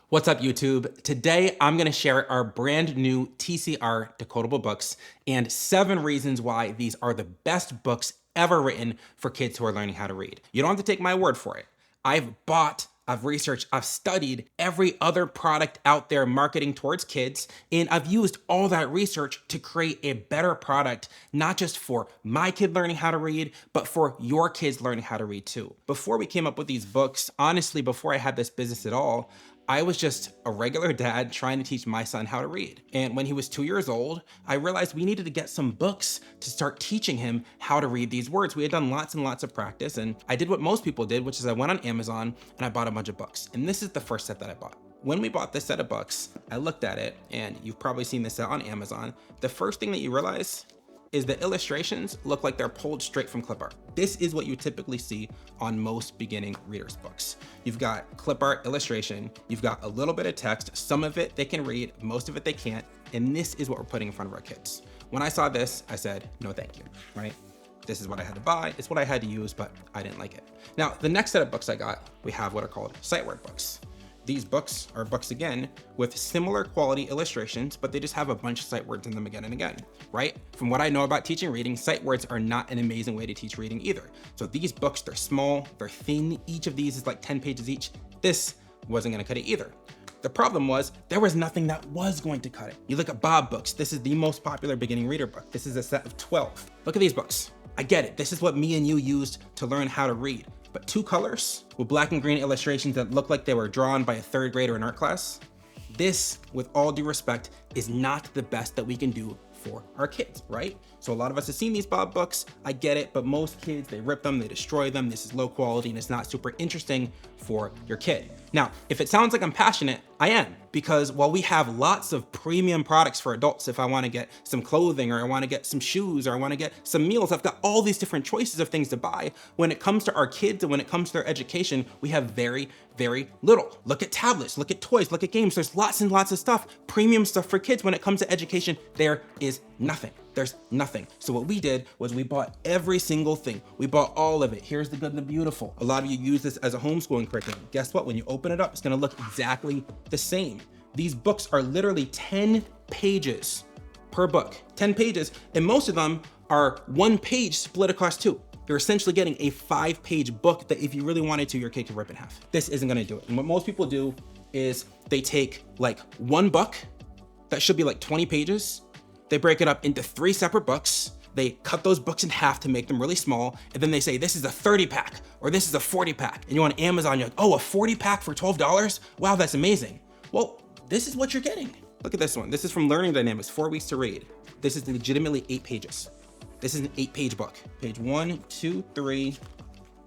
What's up, YouTube? Today, I'm gonna share our brand new TCR Decodable books and 7 reasons why these are the best books ever written for kids who are learning how to read. You don't have to take my word for it. I've researched, I've studied every other product out there marketing towards kids, and I've used all that research to create a better product, not just for my kid learning how to read, but for your kids learning how to read too. Before we came up with these books, honestly, before I had this business at all, I was just a regular dad trying to teach my son how to read. And when he was 2 years old, I realized we needed to get some books to start teaching him how to read these words. We had done lots and lots of practice, and I did what most people did, which is I went on Amazon and I bought a bunch of books. And this is the first set that I bought. When we bought this set of books, I looked at it, and you've probably seen this set on Amazon. The first thing that you realize is the illustrations look like they're pulled straight from clip art. This is what you typically see on most beginning readers' books. You've got clip art illustration, you've got a little bit of text, some of it they can read, most of it they can't, and this is what we're putting in front of our kids. When I saw this, I said, no thank you, right? This is what I had to buy, it's what I had to use, but I didn't like it. Now, the next set of books I got, we have what are called sight word books. These books are books again with similar quality illustrations, but they just have a bunch of sight words in them again and again, right? From what I know about teaching reading, sight words are not an amazing way to teach reading either. So these books, they're small, they're thin. Each of these is like 10 pages each. This wasn't gonna cut it either. The problem was there was nothing that was going to cut it. You look at Bob books. This is the most popular beginning reader book. This is a set of 12. Look at these books. I get it. This is what me and you used to learn how to read. But 2 colors with black and green illustrations that look like they were drawn by a 3rd grader in art class, this, with all due respect, is not the best that we can do for our kids, right? So a lot of us have seen these Bob books, I get it, but most kids, they rip them, they destroy them, this is low quality and it's not super interesting for your kid. Now, if it sounds like I'm passionate, I am, because while we have lots of premium products for adults, if I wanna get some clothing or I wanna get some shoes or I wanna get some meals, I've got all these different choices of things to buy. When it comes to our kids and when it comes to their education, we have very, very little. Look at tablets, look at toys, look at games. There's lots and lots of stuff, premium stuff for kids. When it comes to education, there is nothing. There's nothing. So what we did was we bought every single thing. We bought all of it. Here's the good and the beautiful. A lot of you use this as a homeschooling curriculum. Guess what? When you open it up, it's gonna look exactly the same. These books are literally 10 pages per book, 10 pages, and most of them are 1 page split across 2. You're essentially getting a 5-page book that if you really wanted to, your kid could rip in half. This isn't gonna do it. And what most people do is they take like 1 book that should be like 20 pages, they break it up into 3 separate books, they cut those books in half to make them really small, and then they say, this is a 30 pack, or this is a 40 pack. And you're on Amazon, you're like, oh, a 40 pack for $12? Wow, that's amazing. Well, this is what you're getting. Look at this one. This is from Learning Dynamics, 4 Weeks to Read. This is legitimately 8 pages. This is an 8-page book. Page 1, 2, 3,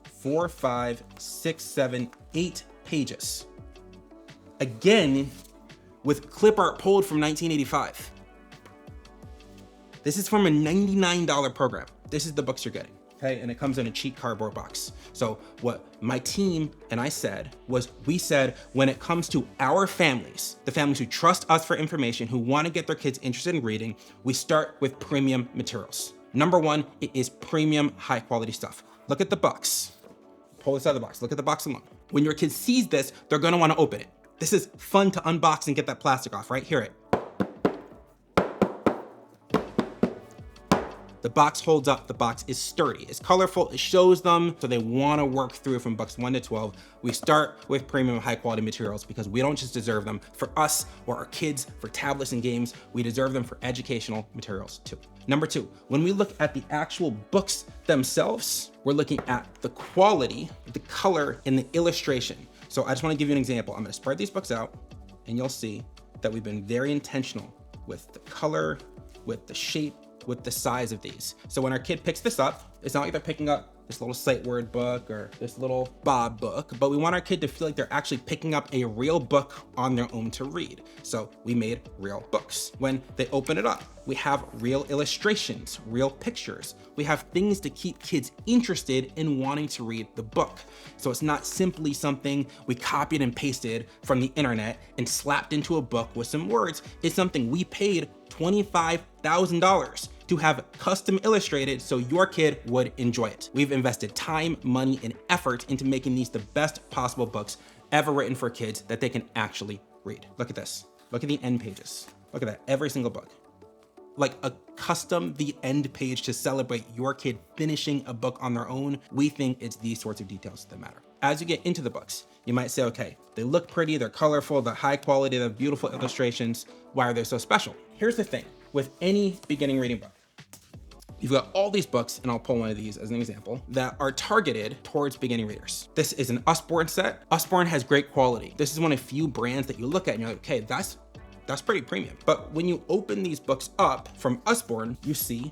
4, 5, 6, 7, 8 pages. Again, with clip art pulled from 1985. This is from a $99 program. This is the books you're getting, okay? And it comes in a cheap cardboard box. So what my team and I said was, we said, when it comes to our families, the families who trust us for information, who wanna get their kids interested in reading, we start with premium materials. Number 1, it is premium high quality stuff. Look at the box. Pull this out of the box, look at the box alone. When your kid sees this, they're gonna wanna open it. This is fun to unbox and get that plastic off, right? Hear it. The box holds up, the box is sturdy, it's colorful, it shows them, so they wanna work through from books 1 to 12. We start with premium high quality materials because we don't just deserve them for us or our kids, for tablets and games, we deserve them for educational materials too. Number 2, when we look at the actual books themselves, we're looking at the quality, the color, and the illustration. So I just wanna give you an example. I'm gonna spread these books out and you'll see that we've been very intentional with the color, with the shape, with the size of these. So when our kid picks this up, it's not like they're picking up this little sight word book or this little Bob book, but we want our kid to feel like they're actually picking up a real book on their own to read. So we made real books. When they open it up, we have real illustrations, real pictures. We have things to keep kids interested in wanting to read the book. So it's not simply something we copied and pasted from the internet and slapped into a book with some words. It's something we paid $25,000 to have custom illustrated so your kid would enjoy it. We've invested time, money, and effort into making these the best possible books ever written for kids that they can actually read. Look at this. Look at the end pages. Look at that, every single book. Like a custom the end page to celebrate your kid finishing a book on their own. We think it's these sorts of details that matter. As you get into the books, you might say, okay, they look pretty, they're colorful, they're high quality, they have beautiful illustrations. Why are they so special? Here's the thing, with any beginning reading book, you've got all these books, and I'll pull one of these as an example, that are targeted towards beginning readers. This is an Usborne set. Usborne has great quality. This is one of few brands that you look at and you're like, okay, that's pretty premium. But when you open these books up from Usborne, you see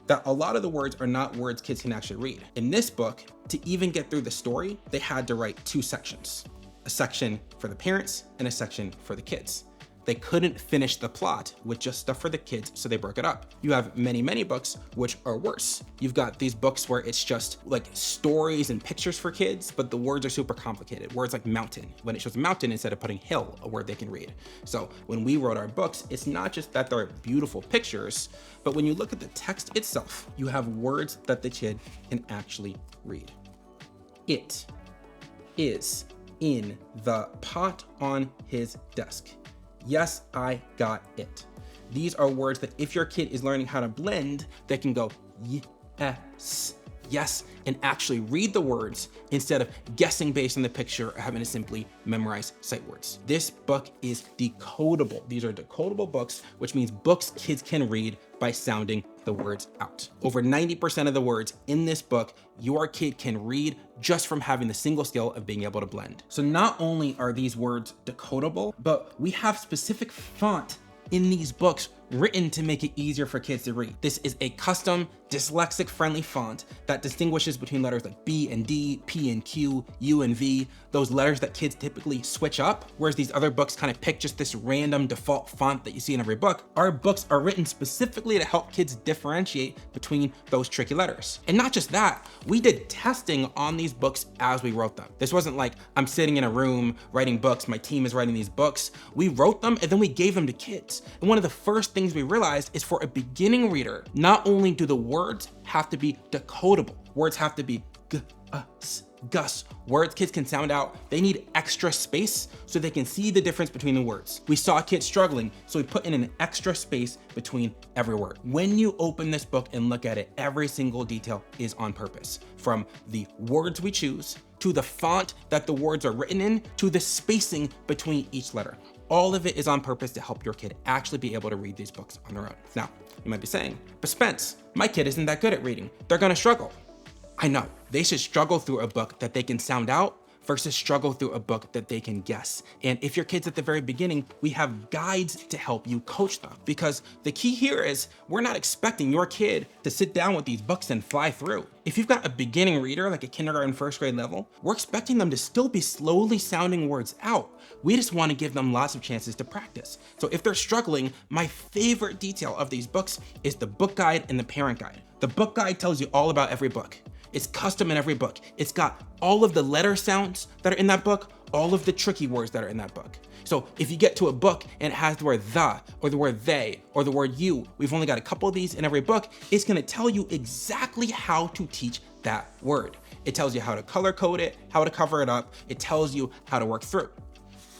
that a lot of the words are not words kids can actually read. In this book, to even get through the story, they had to write two sections, a section for the parents and a section for the kids. They couldn't finish the plot with just stuff for the kids, so they broke it up. You have many, many books which are worse. You've got these books where it's just like stories and pictures for kids, but the words are super complicated. Words like mountain, when it shows mountain instead of putting hill, a word they can read. So when we wrote our books, it's not just that they're beautiful pictures, but when you look at the text itself, you have words that the kid can actually read. It is in the pot on his desk. Yes, I got it. These are words that if your kid is learning how to blend, they can go, yes, yes, and actually read the words instead of guessing based on the picture or having to simply memorize sight words. This book is decodable. These are decodable books, which means books kids can read by sounding the words out. Over 90% of the words in this book, your kid can read just from having the single skill of being able to blend. So not only are these words decodable, but we have specific font in these books written to make it easier for kids to read. This is a custom dyslexic friendly font that distinguishes between letters like B and D, P and Q, U and V, those letters that kids typically switch up, whereas these other books kind of pick just this random default font that you see in every book. Our books are written specifically to help kids differentiate between those tricky letters. And not just that, we did testing on these books as we wrote them. This wasn't like I'm sitting in a room writing books, my team is writing these books. We wrote them and then we gave them to kids. And one of the first things we realized is for a beginning reader, not only do the words have to be decodable, words have to be gus, words kids can sound out, they need extra space so they can see the difference between the words. We saw kids struggling, so we put in an extra space between every word. When you open this book and look at it, every single detail is on purpose. From the words we choose, to the font that the words are written in, to the spacing between each letter. All of it is on purpose to help your kid actually be able to read these books on their own. Now, you might be saying, but Spence, my kid isn't that good at reading. They're gonna struggle. I know, they should struggle through a book that they can sound out versus struggle through a book that they can guess. And if your kid's at the very beginning, we have guides to help you coach them. Because the key here is we're not expecting your kid to sit down with these books and fly through. If you've got a beginning reader, like a kindergarten, first grade level, we're expecting them to still be slowly sounding words out. We just want to give them lots of chances to practice. So if they're struggling, my favorite detail of these books is the book guide and the parent guide. The book guide tells you all about every book. It's custom in every book. It's got all of the letter sounds that are in that book, all of the tricky words that are in that book. So if you get to a book and it has the word the, or the word they, or the word you, we've only got a couple of these in every book, it's gonna tell you exactly how to teach that word. It tells you how to color code it, how to cover it up. It tells you how to work through.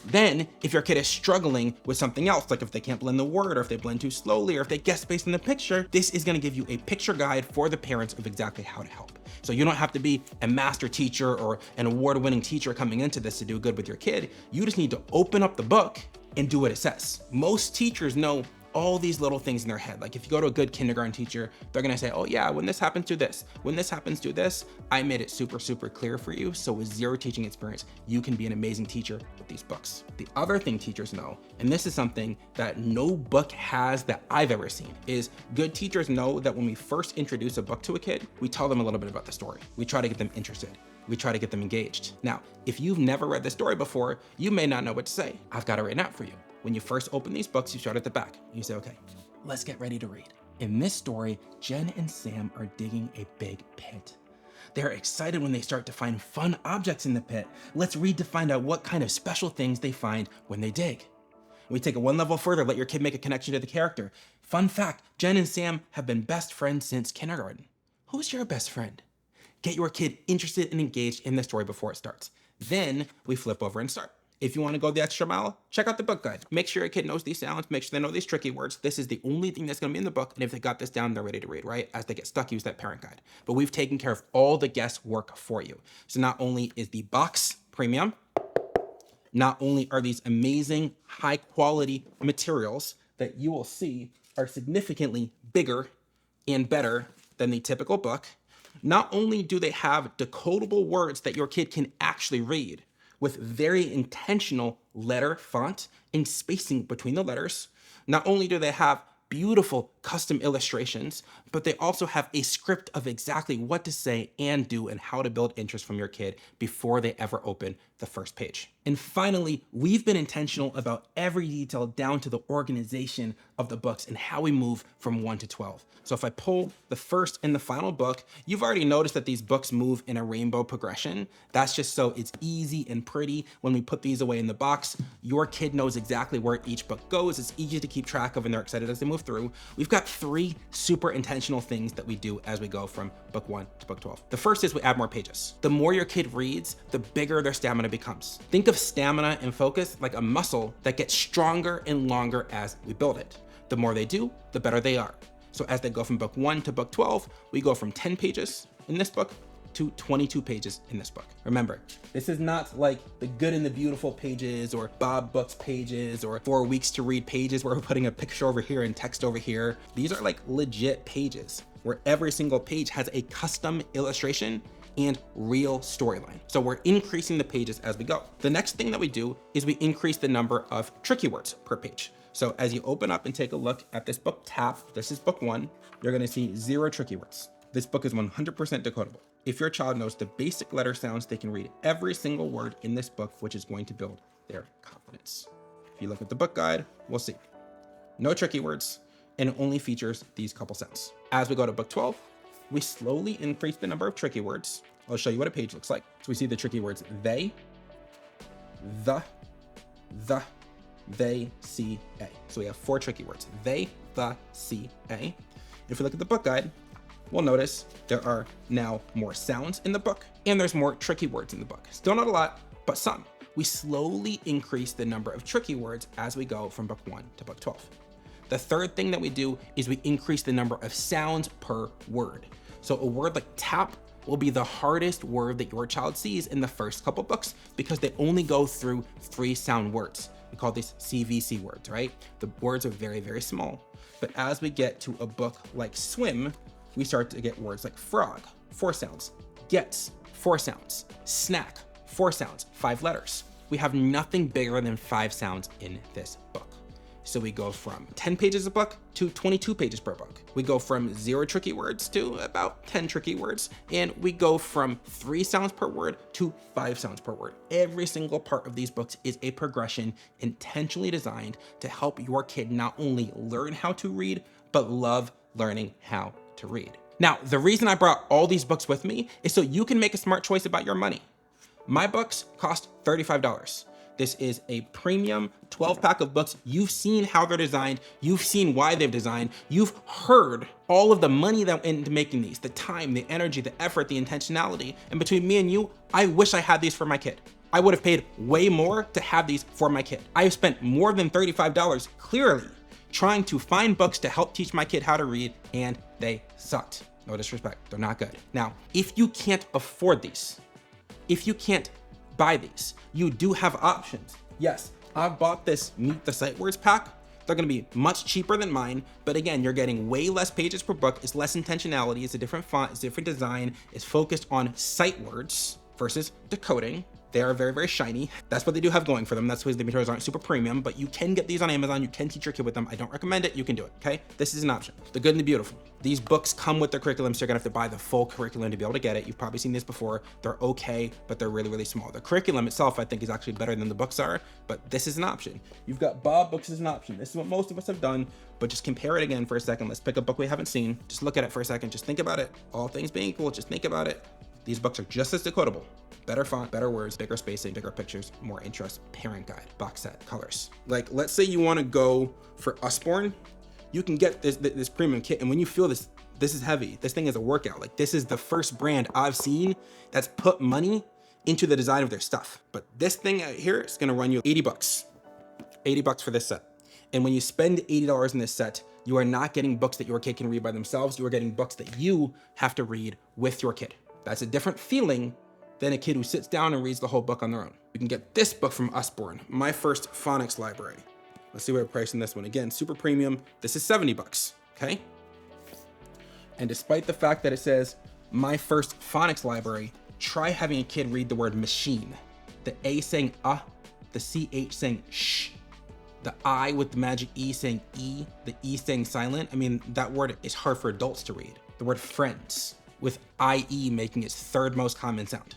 Then, if your kid is struggling with something else, like if they can't blend the word, or if they blend too slowly, or if they guess based on the picture, this is gonna give you a picture guide for the parents of exactly how to help. So you don't have to be a master teacher or an award-winning teacher coming into this to do good with your kid. You just need to open up the book and do what it says. Most teachers know all these little things in their head. Like if you go to a good kindergarten teacher, they're gonna say, oh yeah, when this happens, do this. When this happens, do this. I made it super, super clear for you. So with zero teaching experience, you can be an amazing teacher with these books. The other thing teachers know, and this is something that no book has that I've ever seen, is good teachers know that when we first introduce a book to a kid, we tell them a little bit about the story. We try to get them interested. We try to get them engaged. Now, if you've never read the story before, you may not know what to say. I've got it written out for you. When you first open these books, you start at the back. You say, okay, let's get ready to read. In this story, Jen and Sam are digging a big pit. They're excited when they start to find fun objects in the pit. Let's read to find out what kind of special things they find when they dig. We take it one level further, let your kid make a connection to the character. Fun fact, Jen and Sam have been best friends since kindergarten. Who's your best friend? Get your kid interested and engaged in the story before it starts. Then we flip over and start. If you want to go the extra mile, check out the book guide. Make sure your kid knows these sounds, make sure they know these tricky words. This is the only thing that's going to be in the book, and if they got this down, they're ready to read, right? As they get stuck, use that parent guide. But we've taken care of all the guesswork for you. So not only is the box premium, not only are these amazing, high quality materials that you will see are significantly bigger and better than the typical book, not only do they have decodable words that your kid can actually read with very intentional letter font and spacing between the letters, not only do they have beautiful custom illustrations, but they also have a script of exactly what to say and do and how to build interest from your kid before they ever open the first page. And finally, we've been intentional about every detail down to the organization of the books and how we move from 1 to 12. So if I pull the first and the final book, you've already noticed that these books move in a rainbow progression. That's just so it's easy and pretty. When we put these away in the box, your kid knows exactly where each book goes. It's easy to keep track of and they're excited as they move through. We've got 3 super intentional things that we do as we go from book 1 to book 12. The first is we add more pages. The more your kid reads, the bigger their stamina becomes. Think of stamina and focus like a muscle that gets stronger and longer as we build it. The more they do, the better they are. So as they go from book 1 to book 12, we go from 10 pages in this book to 22 pages in this book. Remember, this is not like the Good and the Beautiful pages or Bob Books pages or 4 weeks to read pages where we're putting a picture over here and text over here. These are like legit pages where every single page has a custom illustration and real storyline. So we're increasing the pages as we go. The next thing that we do is we increase the number of tricky words per page. So as you open up and take a look at this book tab, this is book 1, you're gonna see 0 tricky words. This book is 100% decodable. If your child knows the basic letter sounds, they can read every single word in this book, which is going to build their confidence. If you look at the book guide, we'll see. No tricky words, and it only features these couple sounds. As we go to book 12, we slowly increase the number of tricky words. I'll show you what a page looks like. So we see the tricky words they, the, they, see, a. So we have 4 tricky words. They, the, see, a. If we look at the book guide, we'll notice there are now more sounds in the book and there's more tricky words in the book. Still not a lot, but some. We slowly increase the number of tricky words as we go from book 1 to book 12. The third thing that we do is we increase the number of sounds per word. So a word like tap will be the hardest word that your child sees in the first couple books because they only go through 3 sound words. We call these CVC words, right? The words are very, very small. But as we get to a book like swim, we start to get words like frog, 4 sounds, gets, 4 sounds, snack, 4 sounds, 5 letters. We have nothing bigger than 5 sounds in this book. So we go from 10 pages a book to 22 pages per book. We go from 0 tricky words to about 10 tricky words. And we go from 3 sounds per word to 5 sounds per word. Every single part of these books is a progression intentionally designed to help your kid not only learn how to read, but love learning how to read. Now, the reason I brought all these books with me is so you can make a smart choice about your money. My books cost $35. This is a premium 12-pack of books. You've seen how they're designed. You've seen why they've designed. You've heard all of the money that went into making these, the time, the energy, the effort, the intentionality. And between me and you, I wish I had these for my kid. I would have paid way more to have these for my kid. I have spent more than $35 clearly trying to find books to help teach my kid how to read, and they sucked. No disrespect, they're not good. Now, if you can't afford these, if you can't buy these, you do have options. Yes, I've bought this Meet the Sight Words pack. They're gonna be much cheaper than mine, but again, you're getting way less pages per book. It's less intentionality, it's a different font, it's a different design. It's focused on sight words versus decoding. They are very, very shiny. That's what they do have going for them. That's why the materials aren't super premium, but you can get these on Amazon. You can teach your kid with them. I don't recommend it. You can do it, okay? This is an option. The Good and the Beautiful. These books come with their curriculum, so you're gonna have to buy the full curriculum to be able to get it. You've probably seen this before. They're okay, but they're really, really small. The curriculum itself, I think, is actually better than the books are, but this is an option. You've got Bob Books as an option. This is what most of us have done, but just compare it again for a second. Let's pick a book we haven't seen. Just look at it for a second. Just think about it. All things being equal, just think about it. These books are just as decodable. Better font, better words, bigger spacing, bigger pictures, more interest, parent guide, box set, colors. Like, let's say you wanna go for Usborne, you can get this premium kit, and when you feel this is heavy, this thing is a workout. Like, this is the first brand I've seen that's put money into the design of their stuff. But this thing out here is gonna run you 80 bucks. 80 bucks for this set. And when you spend $80 in this set, you are not getting books that your kid can read by themselves. You are getting books that you have to read with your kid. That's a different feeling than a kid who sits down and reads the whole book on their own. You can get this book from Usborne, My First Phonics Library. Let's see what we're pricing this one. Again, super premium. This is 70 bucks, okay? And despite the fact that it says My First Phonics Library, try having a kid read the word machine. The A saying the CH saying sh, the I with the magic E saying E, the E saying silent. I mean, that word is hard for adults to read. The word friends with IE making its third most common sound.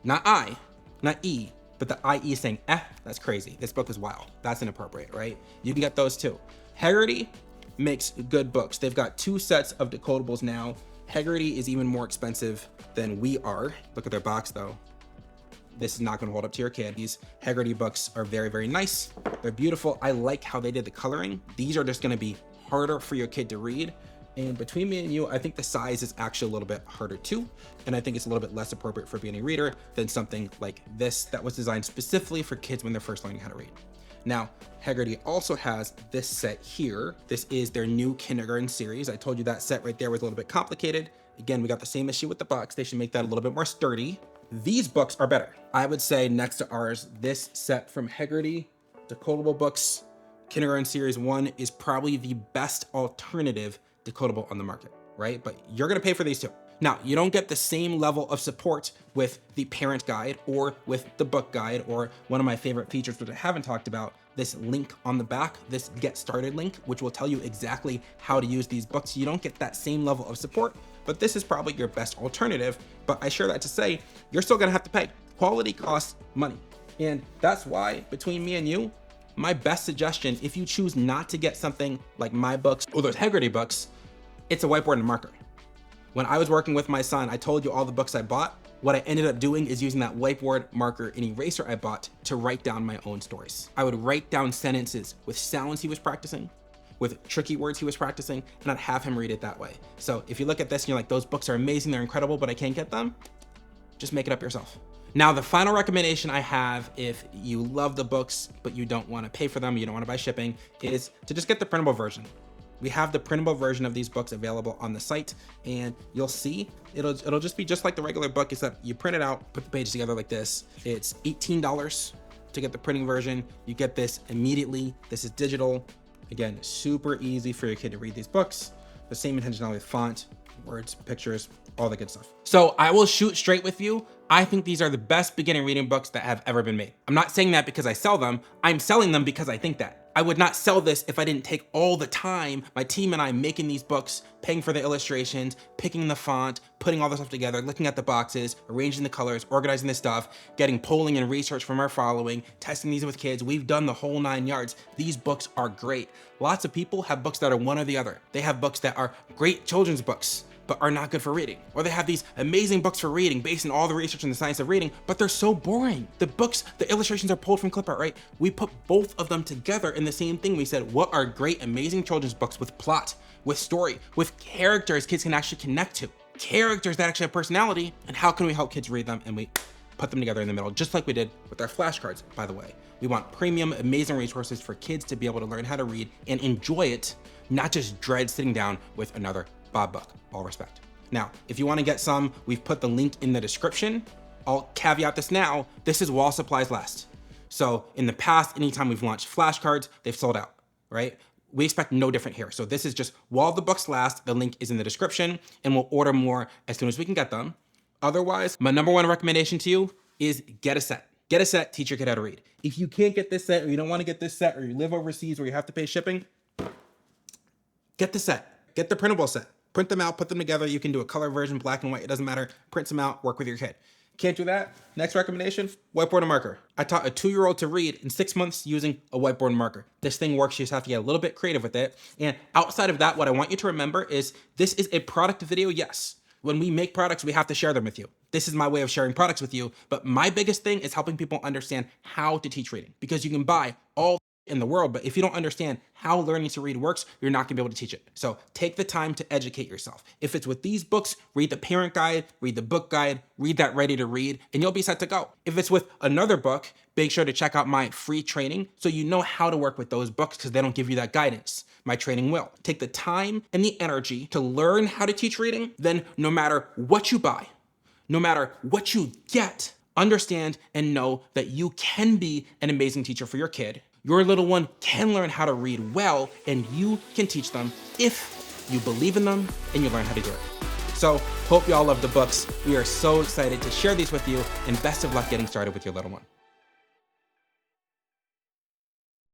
Not I, not E, but the IE saying eh, that's crazy. This book is wild. That's inappropriate, right? You can get those too. Haggerty makes good books. They've got 2 sets of decodables now. Haggerty is even more expensive than we are. Look at their box though. This is not gonna hold up to your kid. These Haggerty books are very, very nice. They're beautiful. I like how they did the coloring. These are just gonna be harder for your kid to read. And between me and you, I think the size is actually a little bit harder too. And I think it's a little bit less appropriate for being a reader than something like this that was designed specifically for kids when they're first learning how to read. Now, Haggerty also has this set here. This is their new kindergarten series. I told you that set right there was a little bit complicated. Again, we got the same issue with the box. They should make that a little bit more sturdy. These books are better. I would say next to ours, this set from Haggerty, Decodable Books, Kindergarten Series 1 is probably the best alternative decodable on the market, right? But you're gonna pay for these too. Now, you don't get the same level of support with the parent guide or with the book guide or one of my favorite features which I haven't talked about, this link on the back, this get started link, which will tell you exactly how to use these books. You don't get that same level of support, but this is probably your best alternative. But I share that to say, you're still gonna have to pay. Quality costs money. And that's why between me and you, my best suggestion, if you choose not to get something like my books or those Haggerty books, it's a whiteboard and marker. When I was working with my son, I told you all the books I bought. What I ended up doing is using that whiteboard marker and eraser I bought to write down my own stories. I would write down sentences with sounds he was practicing, with tricky words he was practicing, and I'd have him read it that way. So if you look at this and you're like, those books are amazing, they're incredible, but I can't get them, just make it up yourself. Now, the final recommendation I have, if you love the books, but you don't want to pay for them, you don't want to buy shipping, is to just get the printable version. We have the printable version of these books available on the site, and you'll see it'll just be just like the regular book, except you print it out, put the pages together like this. It's $18 to get the printing version. You get this immediately. This is digital. Again, super easy for your kid to read these books. The same intentionality with font, words, pictures, all the good stuff. So I will shoot straight with you. I think these are the best beginning reading books that have ever been made. I'm not saying that because I sell them. I'm selling them because I think that. I would not sell this if I didn't take all the time, my team and I making these books, paying for the illustrations, picking the font, putting all the stuff together, looking at the boxes, arranging the colors, organizing the stuff, getting polling and research from our following, testing these with kids. We've done the whole 9 yards. These books are great. Lots of people have books that are one or the other. They have books that are great children's books, but are not good for reading. Or they have these amazing books for reading based on all the research and the science of reading, but they're so boring. The books, the illustrations are pulled from clip art, right? We put both of them together in the same thing. We said, what are great, amazing children's books with plot, with story, with characters kids can actually connect to, characters that actually have personality, and how can we help kids read them? And we put them together in the middle, just like we did with our flashcards, by the way. We want premium, amazing resources for kids to be able to learn how to read and enjoy it, not just dread sitting down with another Bob book, all respect. Now, if you want to get some, we've put the link in the description. I'll caveat this now, this is while supplies last. So in the past, anytime we've launched flashcards, they've sold out, right? We expect no different here. So this is just while the books last, the link is in the description, and we'll order more as soon as we can get them. Otherwise, my number one recommendation to you is get a set. Get a set, teach your kid how to read. If you can't get this set, or you don't want to get this set, or you live overseas where you have to pay shipping, get the set, get the printable set. Print them out, put them together. You can do a color version, black and white, it doesn't matter. Print them out, work with your kid. Can't do that? Next recommendation, whiteboard and marker. I taught a 2-year-old to read in 6 months using a whiteboard and marker. This thing works, you just have to get a little bit creative with it. And outside of that, what I want you to remember is this is a product video, yes. When we make products, we have to share them with you. This is my way of sharing products with you, but my biggest thing is helping people understand how to teach reading, because you can buy all in the world, but if you don't understand how learning to read works, you're not gonna be able to teach it. So take the time to educate yourself. If it's with these books, read the parent guide, read the book guide, read that Ready to Read, and you'll be set to go. If it's with another book, make sure to check out my free training so you know how to work with those books, because they don't give you that guidance. My training will. Take the time and the energy to learn how to teach reading, then no matter what you buy, no matter what you get, understand and know that you can be an amazing teacher for your kid. Your little one can learn how to read well, and you can teach them if you believe in them and you learn how to do it. So, hope you all love the books. We are so excited to share these with you, and best of luck getting started with your little one.